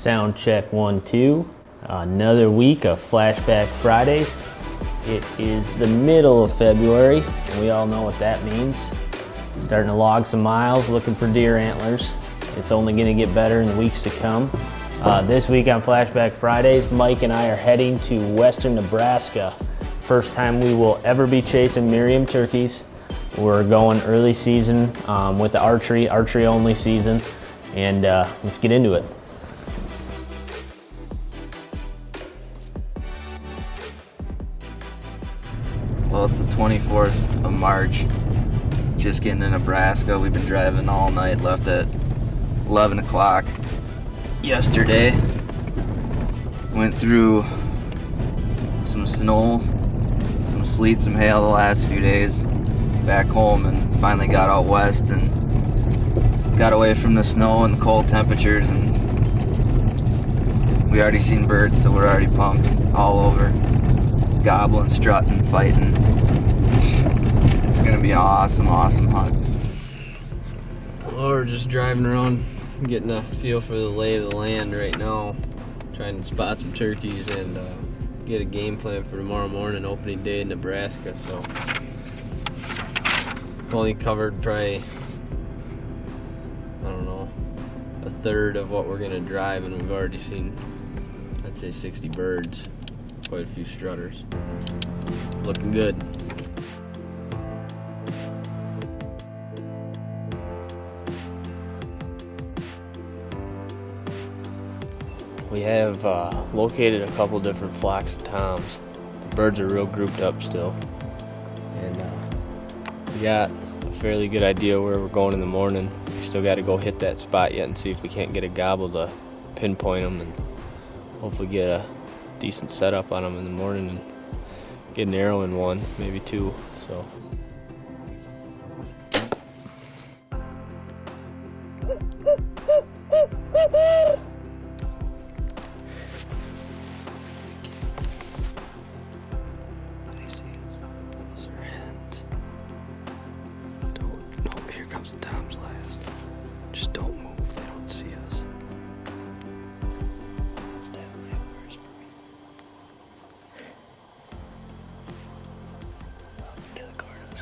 Sound check 1, 2. Another week of Flashback Fridays. It is the middle of February, and we all know what that means. Starting to log some miles, looking for deer antlers. It's only going to get better in the weeks to come. This week on Flashback Fridays, Mike and I are heading to western Nebraska. First time we will ever be chasing Merriam turkeys. We're going early season with the archery only season, and let's get into it. Well, it's the 24th of March. Just getting to Nebraska. We've been driving all night, left at 11 o'clock yesterday. Went through some snow, some sleet, some hail the last few days. Back home and finally got out west and got away from the snow and the cold temperatures, and we already seen birds, so we're already pumped all over. Gobbling, strutting, fighting. It's gonna be an awesome hunt. Well, we're just driving around, getting a feel for the lay of the land right now, trying to spot some turkeys and get a game plan for tomorrow morning, opening day in Nebraska. So only covered probably, I don't know, a third of what we're gonna drive, and we've already seen, I'd say, 60 birds. Quite a few strutters. Looking good. We have located a couple different flocks of toms. The birds are real grouped up still. And we got a fairly good idea where we're going in the morning. We still got to go hit that spot yet and see if we can't get a gobble to pinpoint them and hopefully get a decent setup on them in the morning and get an arrow in one, maybe two. So they see us. Those are hens. No, here comes the toms last. Just don't move, they don't see us. It's definitely a first for me. Into the corner of this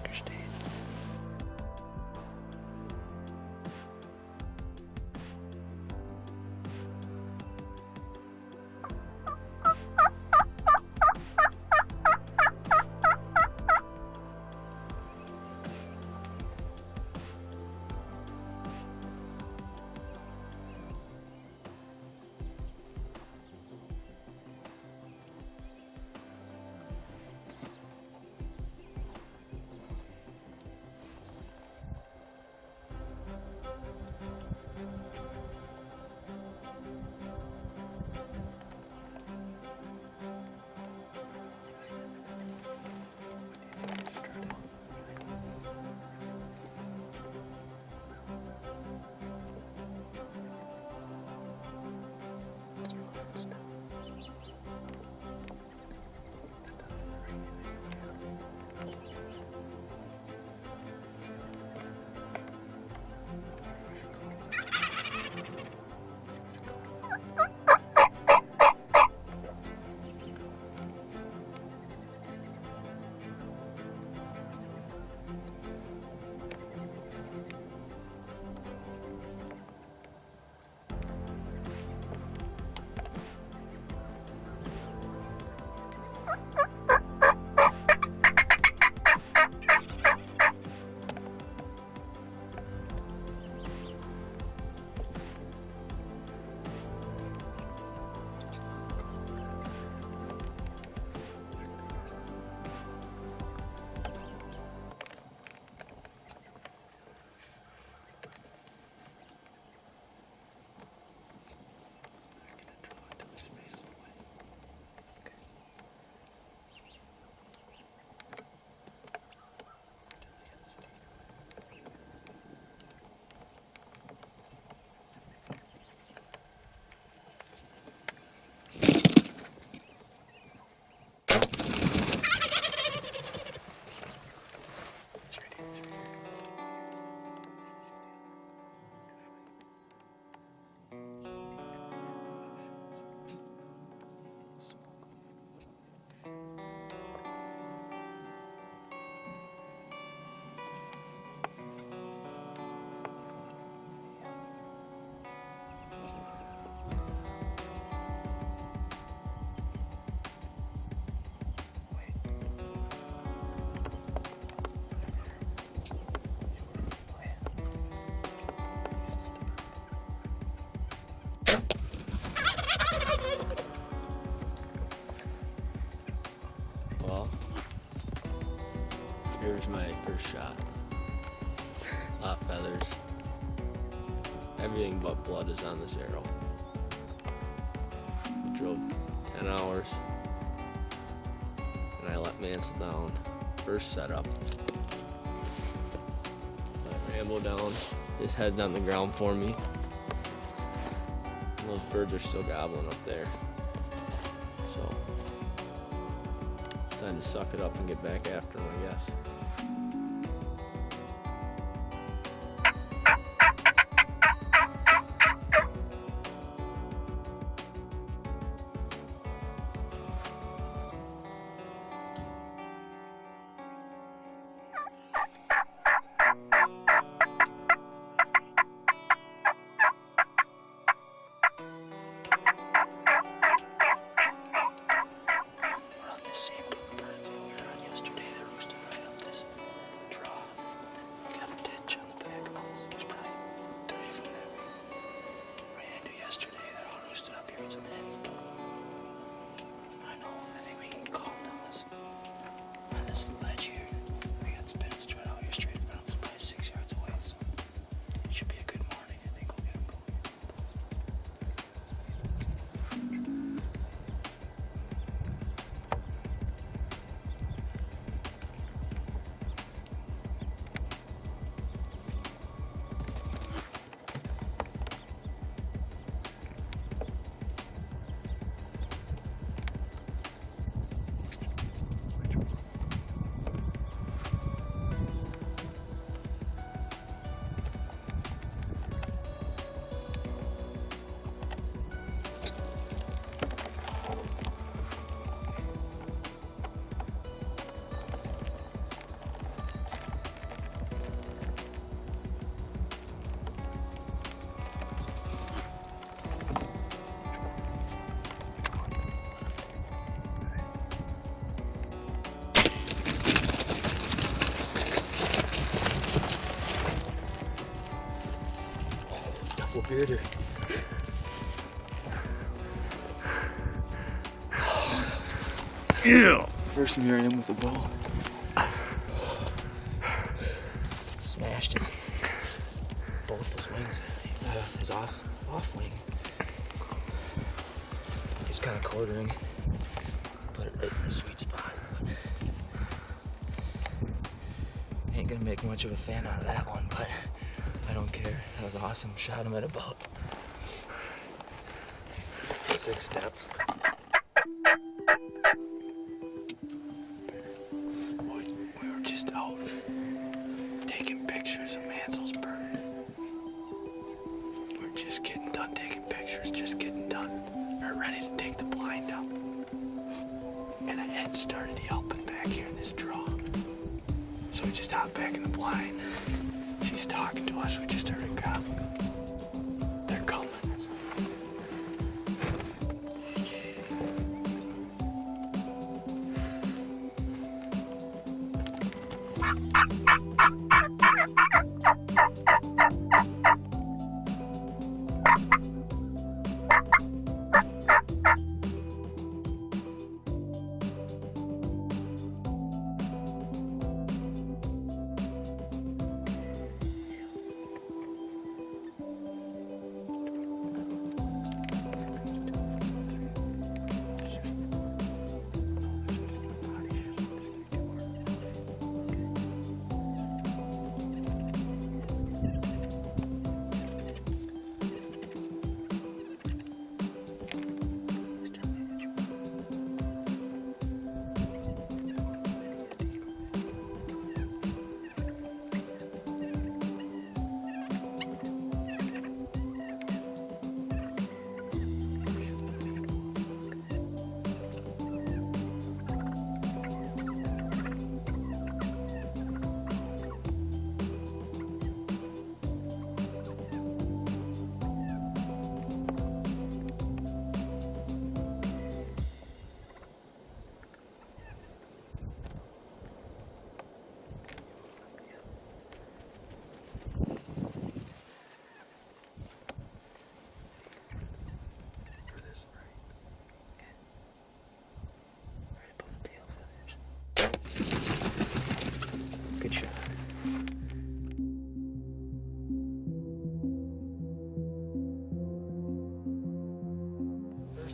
There's my first shot. A lot of feathers. Everything but blood is on this arrow. We drove 10 hours. And I let Mansell down. First setup. Let Rambo down. His head's on the ground for me. And those birds are still gobbling up there. So it's time to suck it up and get back after them, I guess. Bearder. Oh, that was awesome. Yeah. First Merriam with the bow. Smashed both his wings, his off wing. He's kind of quartering. Put it right in the sweet spot. Ain't gonna make much of a fan out of that one, but I don't care. That was awesome. Shot him at about 6 steps. We were just out taking pictures of Mansell's bird. We're just getting done taking pictures, just getting done. We're ready to take the blind up. And a head started yelping back here in this draw. So we just hopped back in the blind. She's talking to us. We just heard a cop. They're coming.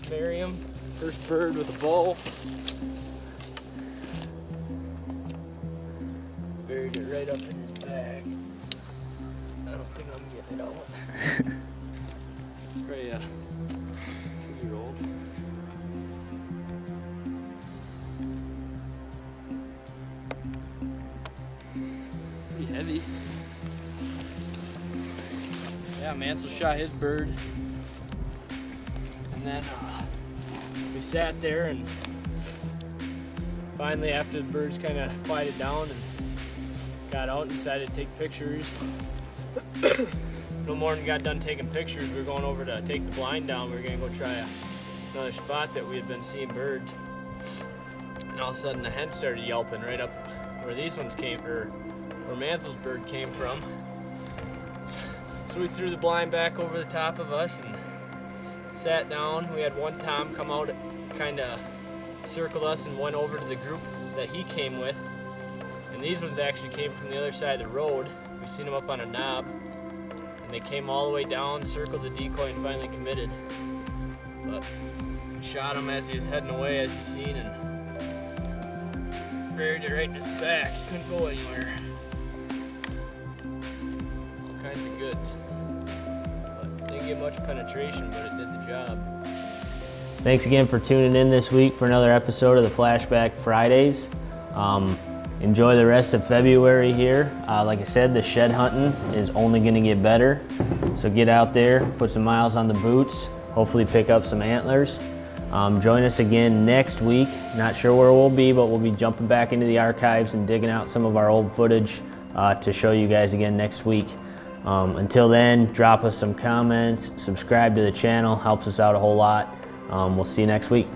Merriam, first bird with a bow. Buried it right up in his bag. I don't think I'm getting it out. Probably a 2-year-old. Pretty heavy. Yeah, Mansell shot his bird. And then we sat there, and finally after the birds kind of quieted down and got out and decided to take pictures. No more than got done taking pictures, we were going over to take the blind down. We were gonna go try another spot that we had been seeing birds. And all of a sudden the hen started yelping right up where these ones came, or where Mansell's bird came from. So we threw the blind back over the top of us and sat down. We had one tom come out, kind of circled us and went over to the group that he came with. And these ones actually came from the other side of the road. We seen them up on a knob. And they came all the way down, circled the decoy, and finally committed. But we shot him as he was heading away, as you seen, and buried it right in his back. He couldn't go anywhere. All kinds of goods. But didn't get much penetration, but it did the job. Thanks again for tuning in this week for another episode of the Flashback Fridays. Enjoy the rest of February here. Like I said, the shed hunting is only going to get better. So get out there, put some miles on the boots, hopefully pick up some antlers. Join us again next week. Not sure where we'll be, but we'll be jumping back into the archives and digging out some of our old footage to show you guys again next week. Until then, drop us some comments, subscribe to the channel, helps us out a whole lot. We'll see you next week.